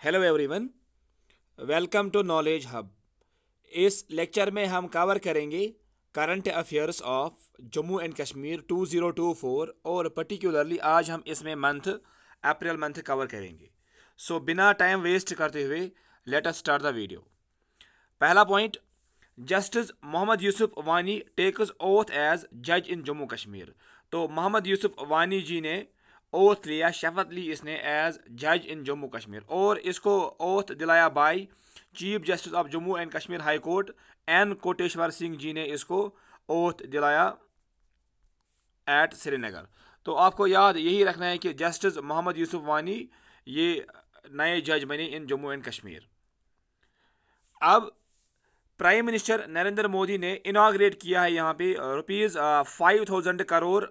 Hello everyone, welcome to knowledge hub. इस lecture में हम कवर करेंगे current affairs of Jammu and Kashmir 2024 और पर्टिकुलरली आज हम इसमें मंथ अप्रैल मंथ कवर करेंगे। सो बिना टाइम वेस्ट करते हुए let us start the video. पहला पॉइंट, जस्टिस मोहम्मद यूसुफ वानी टेक्स ओथ एज जज इन जम्मू कश्मीर। तो मोहम्मद यूसुफ वानी जी ने ओथ लिया, शपथ ली इसने एज जज इन जम्मू कश्मीर, और इसको ओथ दिलाया by chief justice of Jammu and Kashmir high court N Koteshwar Singh ji ने इसको ओथ दिलाया एट श्रीनगर। तो आपको याद यही रखना है कि जस्टिस मोहम्मद यूसुफ वानी ये नए जज बने इन जम्मू एंड कश्मीर। अब प्राइम मिनिस्टर नरेंद्र मोदी ने इनाग्रेट किया है यहाँ पे ₹5,000 crore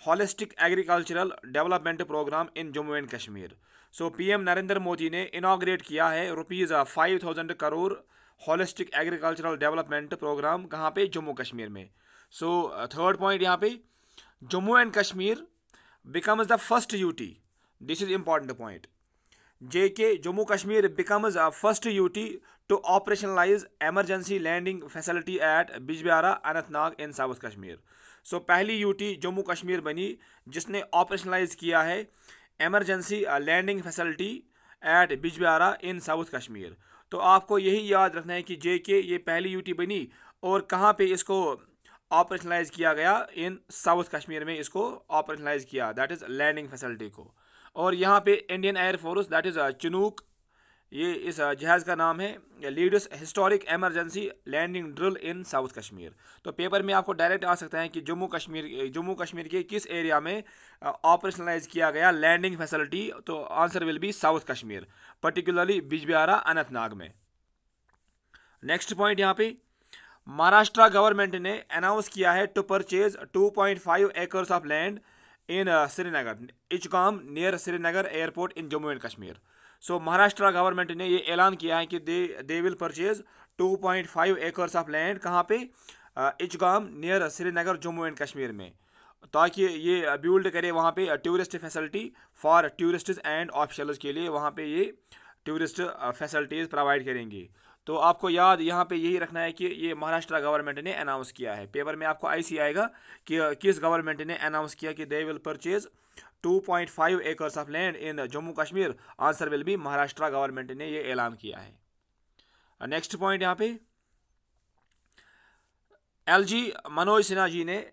holistic agricultural development programme in Jammu and Kashmir. So PM Narendra Modi ने इनाग्रेट किया है ₹5,000 crore holistic agricultural development programme कहाँ पे, जम्मू कश्मीर में। सो थर्ड पॉइंट यहाँ पे, Jammu and Kashmir becomes the first UT. This is important point. JK Jammu Kashmir becomes a first UT to operationalize emergency landing facility at Bijbehara, Anantnag in South Kashmir. So पहली UT Jammu Kashmir बनी जिसने operationalise किया है emergency landing facility at Bijbehara in south Kashmir. तो आपको यही याद रखना है कि JK ये पहली UT बनी और कहाँ पे इसको ऑपरेशनलाइज किया गया, इन साउथ कश्मीर में इसको ऑपरेशनलाइज किया, दैट इज़ लैंडिंग फैसिलिटी को। और यहाँ पे Indian Air Force that is Chinook, ये इस जहाज़ का नाम है, leads historic emergency landing drill in south Kashmir. तो पेपर में आपको डायरेक्ट आ सकता है कि जम्मू कश्मीर के किस एरिया में ऑपरेशनलाइज किया गया लैंडिंग फैसिलिटी। तो answer will be south Kashmir, particularly Bijbehara Anantnag में। नेक्स्ट पॉइंट यहाँ पे, महाराष्ट्र गवर्नमेंट ने अनाउंस किया है to purchase 2.5 acres of land in Srinagar Ichgam near Srinagar airport in Jammu and Kashmir. So Maharashtra government ने ये ऐलान किया है कि they will purchase 2.5 acres of land कहाँ पे, इचगाम नियर श्रीनगर जम्मू एंड कश्मीर में, ताकि ये बिल्ड करे वहाँ पे tourist facility for tourists and officials के लिए, वहाँ पे ये टूरिस्ट फैसिलिटीज़ प्रोवाइड करेंगी। तो आपको याद यहाँ पे यही रखना है कि ये महाराष्ट्र गवर्नमेंट ने अनाउंस किया है। पेपर में आपको ऐसे आएगा कि किस गवर्नमेंट ने अनाउंस किया कि they will purchase 2.5 acres of land in Jammu Kashmir. Answer will B Maharashtra government ने ये ऐलान किया है। नेक्स्ट पॉइंट यहाँ पे, LG मनोज सिन्हा जी ने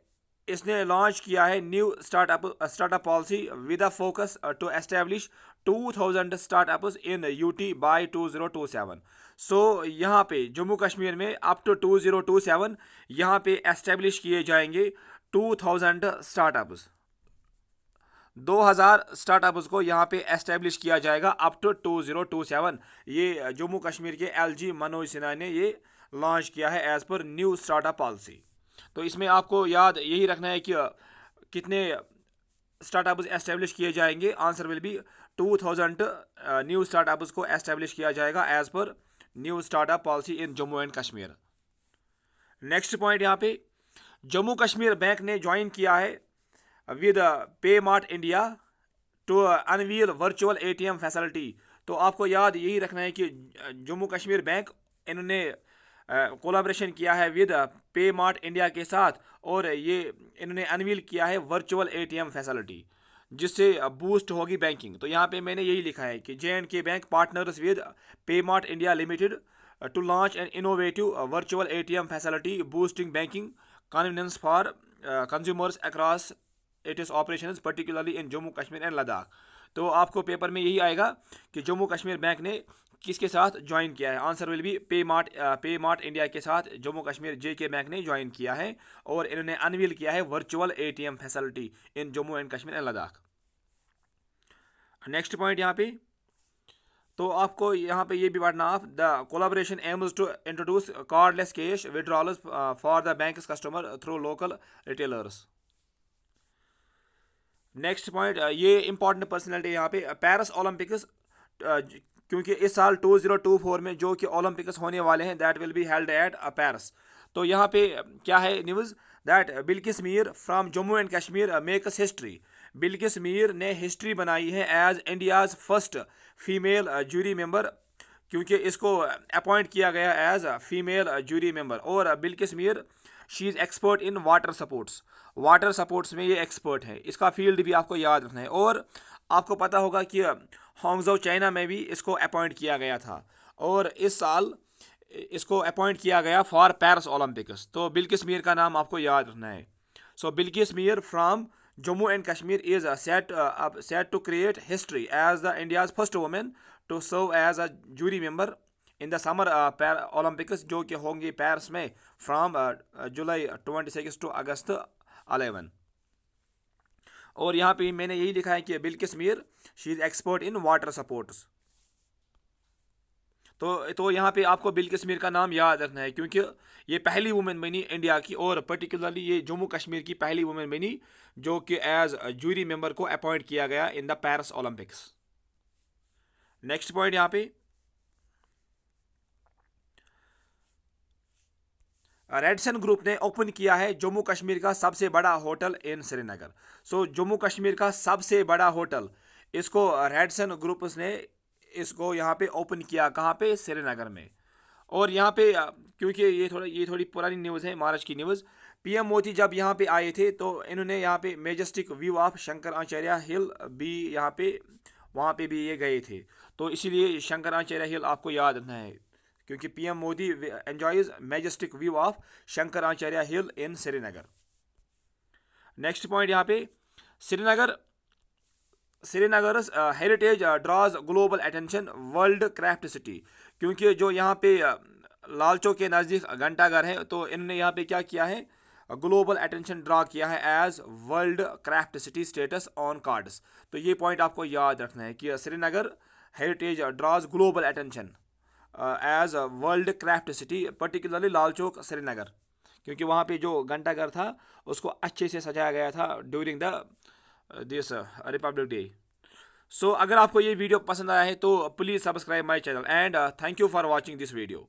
इसने लॉन्च किया है new startup policy with a focus to establish 2,000 startups in UT by 2027। So यहाँ पे जम्मू कश्मीर में अप टू 2027 यहाँ पे एस्टेब्लिश किए जाएंगे 2,000 स्टार्टअप्स, 2,000 स्टार्टअप्स को यहाँ पे एस्टेब्लिश किया जाएगा अप टू 2027। ये जम्मू कश्मीर के LG मनोज सिन्हा ने ये लॉन्च किया है as per new startup policy. तो इसमें आपको याद यही रखना है कि कितने स्टार्टअप्स एस्टेब्लिश किए जाएंगे। Answer will be 2,000 new startups को एस्टेब्लिश किया जाएगा as per new startup policy in Jammu and Kashmir. Next point यहाँ पे, जम्मू कश्मीर बैंक ने ज्वाइन किया है with Paymart India to unveil virtual ATM facility. तो आपको याद यही रखना है कि जम्मू कश्मीर बैंक इन्होंने कोलैबोरेशन किया है विद पे मार्ट इंडिया के साथ, और ये इन्होंने अनवील किया है वर्चुअल ATM फैसिलिटी जिससे बूस्ट होगी बैंकिंग। तो यहाँ पे मैंने यही लिखा है कि J&K bank partners with Paymart India limited to launch an innovative virtual ATM facility boosting banking convenience for consumers across its operations particularly in Jammu Kashmir and Ladakh. तो आपको पेपर में यही आएगा कि जम्मू कश्मीर बैंक ने किसके साथ ज्वाइन किया है। आंसर विल बी पे मार्ट इंडिया के साथ जम्मू कश्मीर JK बैंक ने ज्वाइन किया है और इन्होंने अनवील किया है virtual ATM facility in Jammu and Kashmir and Ladakh. Next point यहाँ पे, तो आपको यहाँ पे ये भी पढ़ना आप, the collaboration aims to introduce cardless cash withdrawals for the bank's customer through local retailers. Next point, ये इंपॉर्टेंट पर्सनैलिटी यहाँ पे, पेरिस ओलंपिक्स, क्योंकि इस साल 2024 में जो कि ओलंपिक्स होने वाले हैं that will be held at Paris. तो यहाँ पे क्या है news, that Bilkis Mir from Jammu and Kashmir makes history Bilkis Mir ने हिस्ट्री बनाई है as India's first female jury member, क्योंकि इसको अपॉइंट किया गया एज फीमेल जूरी मेंबर। और Bilkis Mir she is expert in water sports, water sports में ये एक्सपर्ट है। इसका फील्ड भी आपको याद रखना है। और आपको पता होगा कि हांगझो चाइना में भी इसको अपॉइंट किया गया था, और इस साल इसको अपॉइंट किया गया फॉर पेरिस ओलंपिक्स। तो बिल्किस मीर का नाम आपको याद रखना है। So Bilkis Mir from Jammu and Kashmir is set to create history as the India's first woman to serve as a jury member in the summer Olympics, जो कि होंगे पेरिस में फ्रॉम जुलाई 26 टू अगस्त 11। और यहाँ पे मैंने यही लिखा है कि Bilkis Mir she is expert in water supports. तो यहाँ पे आपको बिल्किस मीर का नाम याद रखना है, क्योंकि ये पहली वुमेन बनी इंडिया की, और पर्टिकुलरली ये जम्मू कश्मीर की पहली वुमेन बनी जो कि एज जूरी मेंबर को अपॉइंट किया गया in the Paris Olympics. Next point यहाँ पे, रेडसन ग्रुप ने ओपन किया है जम्मू कश्मीर का सबसे बड़ा होटल इन श्रीनगर। सो जम्मू कश्मीर का सबसे बड़ा होटल, इसको रेडसन ग्रुप ने इसको यहाँ पे ओपन किया, कहाँ पे, श्रीनगर में। और यहाँ पे क्योंकि ये थोड़ी पुरानी न्यूज़ है, मार्च की न्यूज़, पीएम मोदी जब यहाँ पे आए थे तो इन्होंने यहाँ पे मेजेस्टिक व्यू ऑफ शंकराचार्य हिल भी यहाँ पे, वहाँ पे भी ये गए थे। तो इसीलिए शंकराचार्य हिल आपको याद रखना है, क्योंकि PM Modi enjoys majestic view of Shankaracharya hill in Srinagar. Next point यहाँ पे, Srinagar heritage draws global attention world craft city, क्योंकि जो यहाँ पे लाल चौक के नज़दीक घंटाघर है, तो इन्होंने यहाँ पे क्या किया है, ग्लोबल अटेंशन ड्रा किया है as world craft city status on cards. तो ये पॉइंट आपको याद रखना है कि Srinagar heritage draws global attention as world craft city, particularly Lal Chowk Srinagar, क्योंकि वहाँ पे जो घंटाघर था उसको अच्छे से सजाया गया था during the this Republic Day. So अगर आपको ये वीडियो पसंद आया है तो please subscribe my channel, and thank you for watching this video.